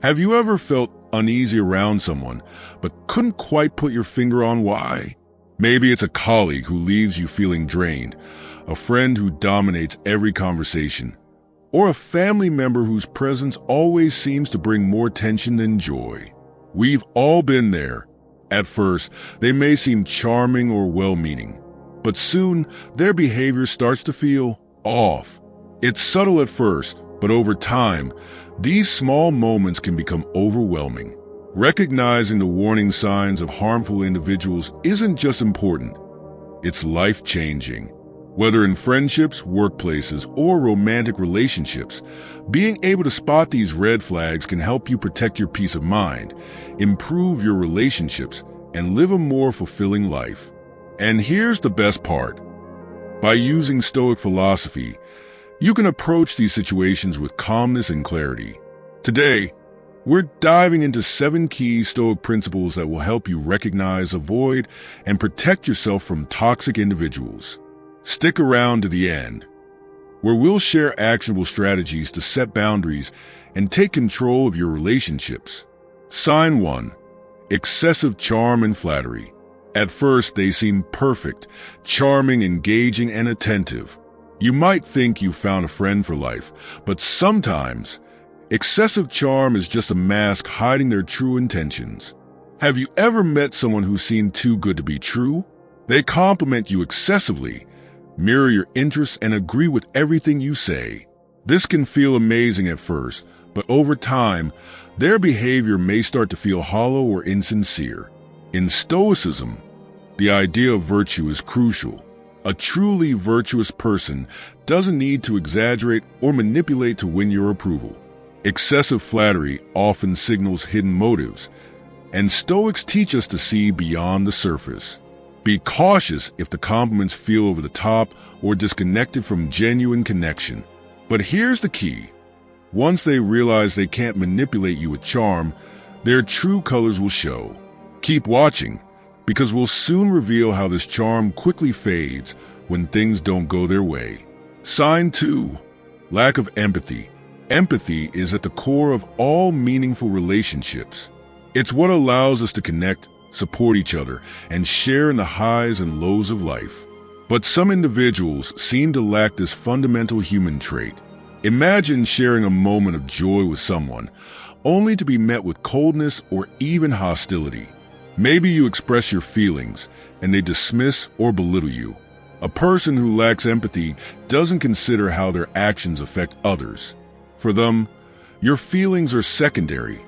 Have you ever felt uneasy around someone, but couldn't quite put your finger on why? Maybe it's a colleague who leaves you feeling drained, a friend who dominates every conversation, or a family member whose presence always seems to bring more tension than joy. We've all been there. At first, they may seem charming or well-meaning, but soon their behavior starts to feel off. It's subtle at first, but over time, these small moments can become overwhelming. Recognizing the warning signs of harmful individuals isn't just important, it's life-changing. Whether in friendships, workplaces, or romantic relationships, being able to spot these red flags can help you protect your peace of mind, improve your relationships, and live a more fulfilling life. And here's the best part. By using Stoic philosophy, you can approach these situations with calmness and clarity. Today, we're diving into 7 key Stoic principles that will help you recognize, avoid, and protect yourself from toxic individuals. Stick around to the end, where we'll share actionable strategies to set boundaries and take control of your relationships. Sign 1. Excessive charm and flattery. At first, they seem perfect, charming, engaging, and attentive. You might think you found a friend for life, but sometimes, excessive charm is just a mask hiding their true intentions. Have you ever met someone who seemed too good to be true? They compliment you excessively, mirror your interests, and agree with everything you say. This can feel amazing at first, but over time, their behavior may start to feel hollow or insincere. In Stoicism, the idea of virtue is crucial. A truly virtuous person doesn't need to exaggerate or manipulate to win your approval. Excessive flattery often signals hidden motives, and Stoics teach us to see beyond the surface. Be cautious if the compliments feel over the top or disconnected from genuine connection. But here's the key. Once they realize they can't manipulate you with charm, their true colors will show. Keep watching, because we'll soon reveal how this charm quickly fades when things don't go their way. Sign 2. Lack of empathy. Empathy is at the core of all meaningful relationships. It's what allows us to connect, support each other, and share in the highs and lows of life. But some individuals seem to lack this fundamental human trait. Imagine sharing a moment of joy with someone, only to be met with coldness or even hostility. Maybe you express your feelings, and they dismiss or belittle you. A person who lacks empathy doesn't consider how their actions affect others. For them, your feelings are secondary,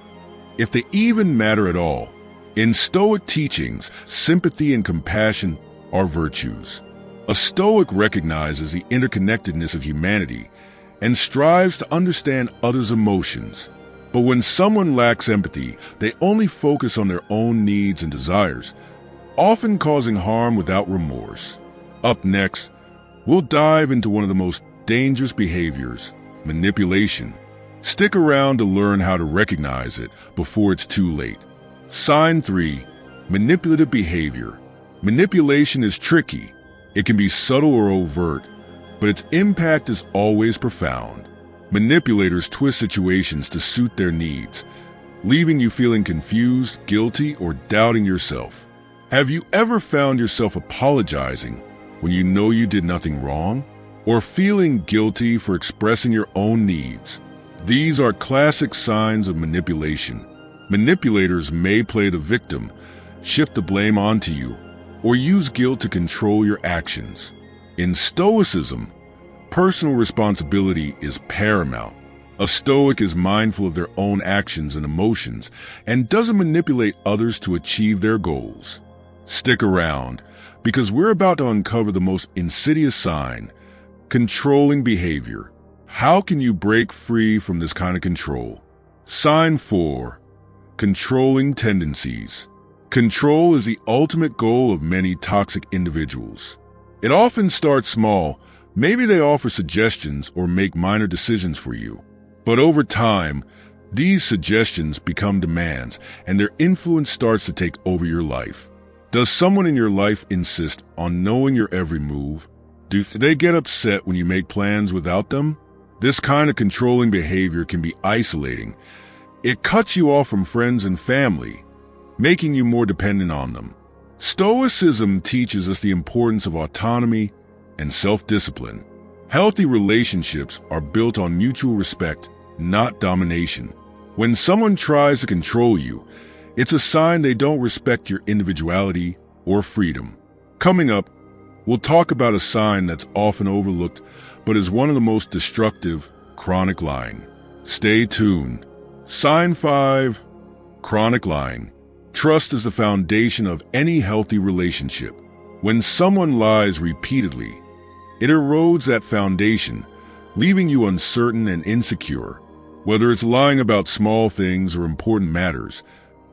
if they even matter at all. In Stoic teachings, sympathy and compassion are virtues. A Stoic recognizes the interconnectedness of humanity and strives to understand others' emotions. But when someone lacks empathy, they only focus on their own needs and desires, often causing harm without remorse. Up next, we'll dive into one of the most dangerous behaviors, manipulation. Stick around to learn how to recognize it before it's too late. Sign 3. Manipulative behavior. Manipulation is tricky. It can be subtle or overt, but its impact is always profound. Manipulators twist situations to suit their needs, leaving you feeling confused, guilty, or doubting yourself. Have you ever found yourself apologizing when you know you did nothing wrong, or feeling guilty for expressing your own needs? These are classic signs of manipulation. Manipulators may play the victim, shift the blame onto you, or use guilt to control your actions. In Stoicism, personal responsibility is paramount. A Stoic is mindful of their own actions and emotions and doesn't manipulate others to achieve their goals. Stick around, because we're about to uncover the most insidious sign, controlling behavior. How can you break free from this kind of control? Sign 4. Controlling tendencies. Control is the ultimate goal of many toxic individuals. It often starts small. Maybe they offer suggestions or make minor decisions for you. But over time, these suggestions become demands, and their influence starts to take over your life. Does someone in your life insist on knowing your every move? Do they get upset when you make plans without them? This kind of controlling behavior can be isolating, It cuts you off from friends and family, making you more dependent on them. Stoicism teaches us the importance of autonomy and self-discipline. Healthy relationships are built on mutual respect, not domination. When someone tries to control you, it's a sign they don't respect your individuality or freedom. Coming up, we'll talk about a sign that's often overlooked, but is one of the most destructive: chronic lying. Stay tuned. Sign 5, chronic lying. Trust is the foundation of any healthy relationship. When someone lies repeatedly, it erodes that foundation, leaving you uncertain and insecure. Whether it's lying about small things or important matters,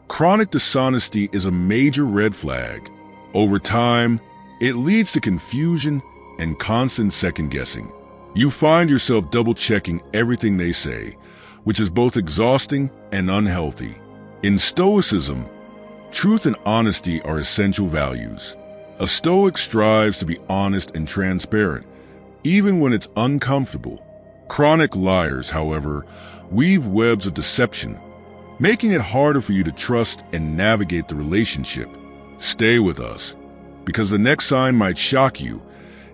chronic dishonesty is a major red flag. Over time, it leads to confusion and constant second-guessing. You find yourself double-checking everything they say, which is both exhausting and unhealthy. In Stoicism, truth and honesty are essential values. A Stoic strives to be honest and transparent, even when it's uncomfortable. Chronic liars, however, weave webs of deception, making it harder for you to trust and navigate the relationship. Stay with us, because the next sign might shock you.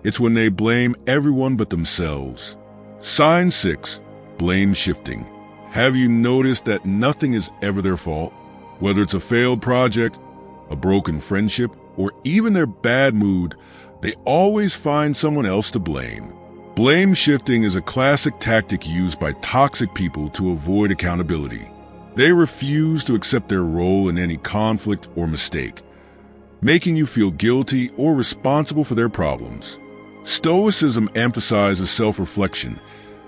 It's when they blame everyone but themselves. Sign 6, blame shifting. Have you noticed that nothing is ever their fault? Whether it's a failed project, a broken friendship, or even their bad mood, they always find someone else to blame. Blame shifting is a classic tactic used by toxic people to avoid accountability. They refuse to accept their role in any conflict or mistake, making you feel guilty or responsible for their problems. Stoicism emphasizes self-reflection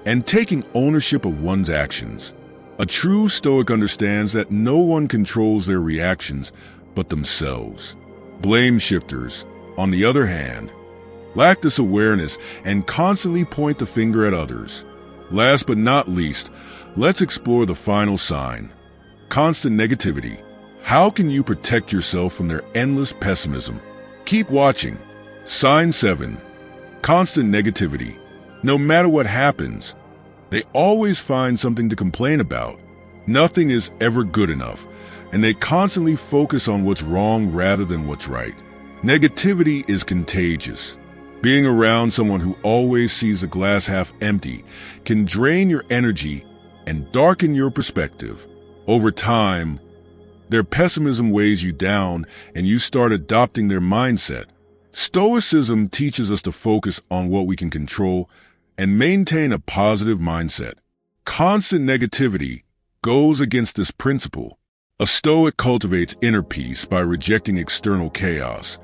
and taking ownership of one's actions. A true Stoic understands that no one controls their reactions but themselves. Blame shifters, on the other hand, lack this awareness and constantly point the finger at others. Last but not least, let's explore the final sign: constant negativity. How can you protect yourself from their endless pessimism? Keep watching. Sign 7, constant negativity. No matter what happens, they always find something to complain about. Nothing is ever good enough, and they constantly focus on what's wrong rather than what's right. Negativity is contagious. Being around someone who always sees the glass half empty can drain your energy and darken your perspective. Over time, their pessimism weighs you down and you start adopting their mindset. Stoicism teaches us to focus on what we can control and maintain a positive mindset. Constant negativity goes against this principle. A Stoic cultivates inner peace by rejecting external chaos,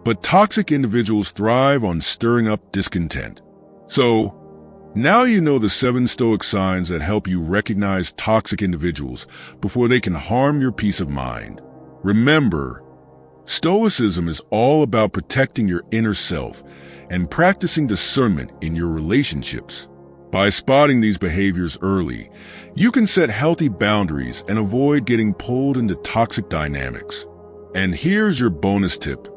but toxic individuals thrive on stirring up discontent. So, now you know the 7 Stoic signs that help you recognize toxic individuals before they can harm your peace of mind. Remember, Stoicism is all about protecting your inner self and practicing discernment in your relationships. By spotting these behaviors early, you can set healthy boundaries and avoid getting pulled into toxic dynamics. And here's your bonus tip.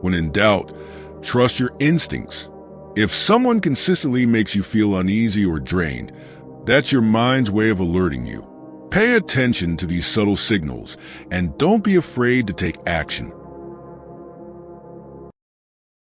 When in doubt, trust your instincts. If someone consistently makes you feel uneasy or drained, that's your mind's way of alerting you. Pay attention to these subtle signals and don't be afraid to take action.